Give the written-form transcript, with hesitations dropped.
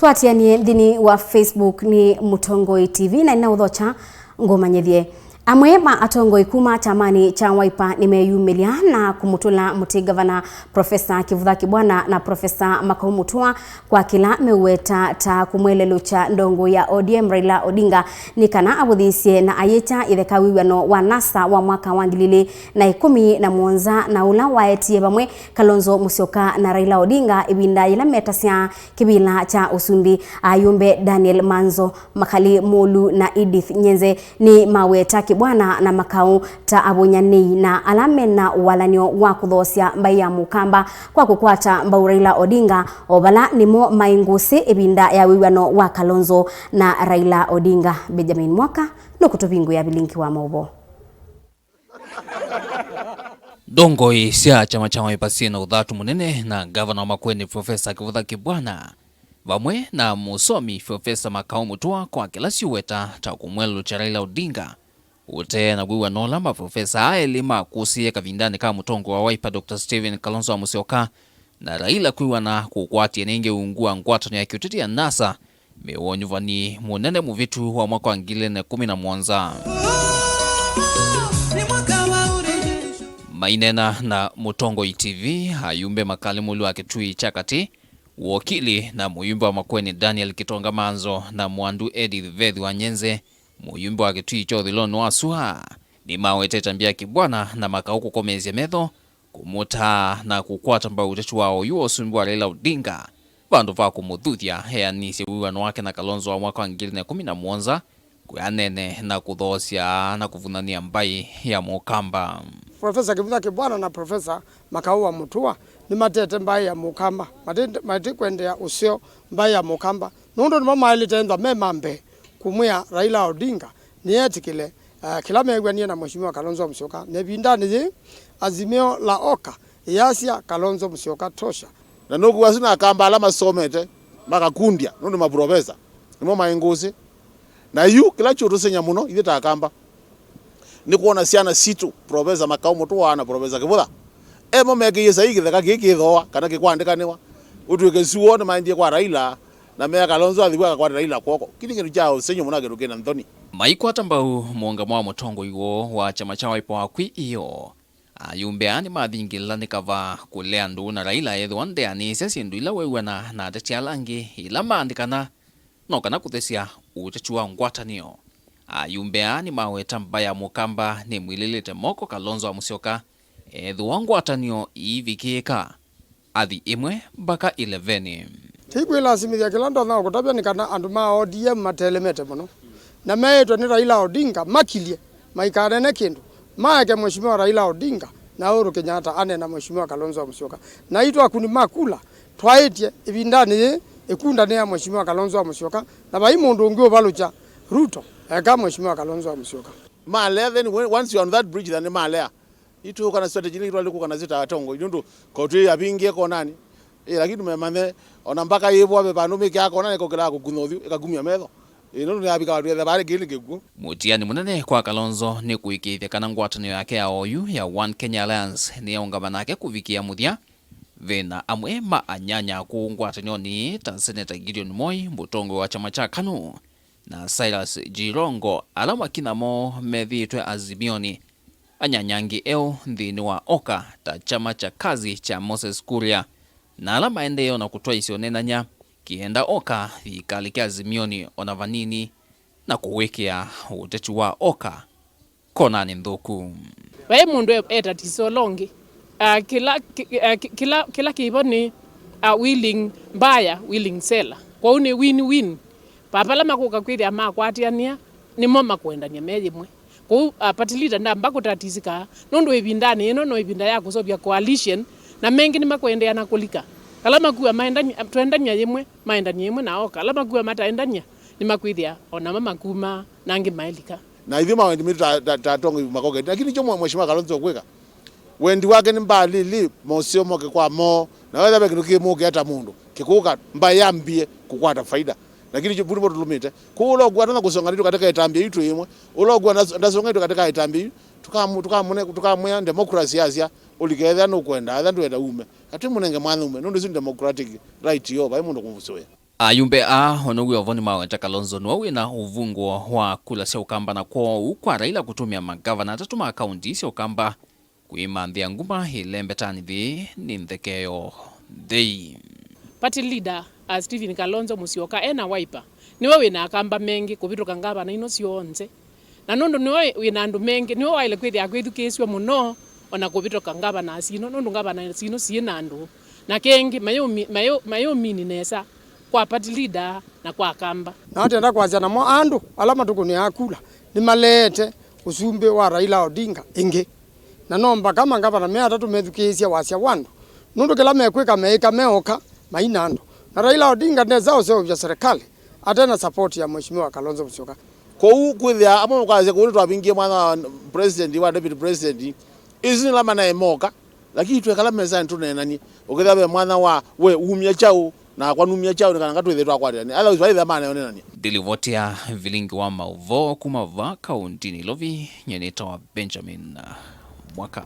twatianie thini wa Facebook ni Mutongoi TV na inaudhocha ngomanyethie. Amwe ma atongoi kuma chamani cha Wiper nimeyumilia na kumutula muti gavana Profesa Kivutha Kibwana na Profesa Makau Mutua kwa kila meweta ta kumwelelucha ndongo ya ODM Raila Odinga nikana abuthisie na ayeta ithekawiwano wa NASA wa mwaka wa 2017 na ula waetie bamwe Kalonzo Musyoka na Raila Odinga ibinda ila metasya kibila cha Usumbi Ayumbe Daniel Maanzo Makali Mulu na Edith Nyenze ni maweta Kibwana na Makau ta abonyani na alamena walanyo wa kuthosya mbai ya mukamba kwa kukwata Mbau Raila Odinga obala nimo maingusi ibinda ya wiwano wa Kalonzo na Raila Odinga. Benjamin Mwaka nokutubingu ya bilinki wa mobo. Dongoi sia chama cha Wiper na uthatu munene na governor Makweni Profesa Kivutha Kibwana bamwe na musomi Profesa Makau Mutua kwa kila siweta ta kumwelu cha Raila Odinga ute na gwiwa nolamba Profesa Aelima kusie kavindani kama mutongo wa Wiper Dr. Steven Kalonzo Musyoka na Raila kuiwa na kukwati nenge ungua ngwatano ya kiutiti ya NASA mewonyuvani munene muvitu wa mwaka wa 2017 mainena na Mutongoi TV Ayumbe Makali Mulu akitui chakati wakili na muyumbe wa Makweni Daniel Kitonga Maanzo na mwandu Edith wa Nyenze muyumbe wa kitui chodhilonu wa suha ni mawete tambia Kibwana na Makauku komezi metho kumuta na kukwata Mbau utetu wao yuo Usumbi wa Raila Odinga bandu va kumuthuthia hea nisi wiwano wake na Kalonzo wa mwaka wa 2017 kuyanene na kuthosya na kuvunania mbai ya mukamba. Profesa Kivutha Kibwana na Profesa Makau Mutua ni matete mbai ya mukamba matete kwendea usio mbai ya mukamba nundo ni mama ilitendwa memambe kumwia Raila Odinga ni etikile kila megwanie na mheshimiwa Kalonzo Musyoka nebindani azimio la oka yasia Kalonzo Musyoka tosha na nugu wasina akamba alama somete makakundia nundo maprofesa nimo maingusi na yu kila churusenya muno ithita akamba ni kuona siana situ Profesa Makau Mutua na Profesa Kivutha emo meke yesa igitheka gikithoa kana gikwandikaniwa utwike suone maindie kwa Raila na mea Kalonzo athiwa kwa Raila kwoko kini kintu chao senyo munage rukena nthoni maikwata Mbau muonga mwa mutongo iwo wa chama cha Wiper wakwi iyo Ayumbe ani mathingila nikava kulea ndu na Raila ethwa ndeani sesindu ila wewena na tetialangi ila maandikana no kana kuthesia utechua ngwatanio. Ayumbe ani maweta mbaya mukamba ni mwililite moko Kalonzo wa Musyoka ethwa ngwatanio ivikika athi imwe mpaka 11 tikwila simithia kilando na kutabia nikana andu ma ODM matelemete muno na meetwa ni Raila Odinga makilie maikarene kindu maake mheshimiwa Raila Odinga na Uhuru Kenyatta ane na mheshimiwa Kalonzo Musyoka na itwa kuni makula twaitie ibindani ikunda ne ya mheshimiwa Kalonzo Musyoka na bai mundu ungi obalucha Ruto eka mheshimiwa Kalonzo Musyoka malea then once you on that bridge then malea itu kana strategy ni twali kana zita atongo ndu kotwe abingie ko nani lakini memane ona mpaka yibo abe bandu miki akona niko kila kugunothu ikagumia metho ino ni abika watu ya bare gili kigu mutiani munene kwa Kalonzo ni kuikithia kana ngwatanio yake ya OU ya One Kenya Alliance ni ungama nake kuvikia muthia vena amwe ma anyanya ku ngwatanio ni ta Senator Gideon Moi mutongo wa chama cha KANU na Silas Jirongo alama kinamo methitwe azimioni anyanyangi eo nthini wa oka ta chama cha kazi cha Moses Kuria na alama endeyo na kutoa isionenanya kienda oka ikalikia azimioni onavanini na kuwekea utetu wa oka konani nthuku wae mundu etatiso longi kila kiboni willing buyer willing seller kwa uni win-win papala makuka kwithia makwatiania nimo makwendania mejimwe kwa patilita ndamba kutatisika nondo ibindani ino no ibinda yako sobya coalition na mengi ni makwendea na kulika kalama kuwa maendania twendania yemwe maendania yemwe na oka kalama kuwa mataendania ni makwithia ona mama kuma nangi mailika na hivi mawendi mitu tatongo makoge lakini chomo mheshimiwa Kalonzo kweka wendi wake ni mbali li mosio moke kwa mo na wewe bekinuki kimuke hata mundu kikuka mbayambie kukwata faida lakini chiburi botu lumite kulo gwatana kusonga nditu katika itambie itu yimwe ulo ndasonga nditu katika itambie tukamwe democracy asia uliketha no kwenda atha ndwenda ume ati munenge mwana ume ndo democratic right yo bai mundu kumvusoya Ayumbe onogu ovoni maweta Kalonzo nuwe na uvungo wa kula sia ukamba na kwa Raila kutumia magavana tatuma akaunti sia ukamba kuimandhia nguma hilembetani thi ni nthekeo thei. Party leader Stephen Kalonzo Musyoka ena Wiper niwe wina akamba mengi kuvituka ngavana ino sionze na nundu niwe wina andu mengi niwe Waile kwithia kwithukiswa muno ona kuvituka ngavana asino nundu ngavana asino siena andu na kengi mayo mini nesa kwa party leader na kwa kamba na atenda kwazia namo andu alama tukuni akula ni malete usumbe wa Raila Odinga ingi na nomba kama ngavana mea tatu methukisia wasia wandu nundu kila mekwika meika meoka mainando na Raila Odinga nezao seo vya serikali atena support ya mheshimiwa Kalonzo Musyoka kou kwithia amo mukaze kuri twabingie mwana wa president wa deputy president izi lama na emoka lakini twekala meza ntunenani ukithia be mwana wa we umia chao na kwa numia chao nikana ngatwithe twakwatani ala uzwaithe mana yonenani Dilivotia vilingi wa mauvo kumava kaunti ni lovi nyeneta wa Benjamin Mwaka.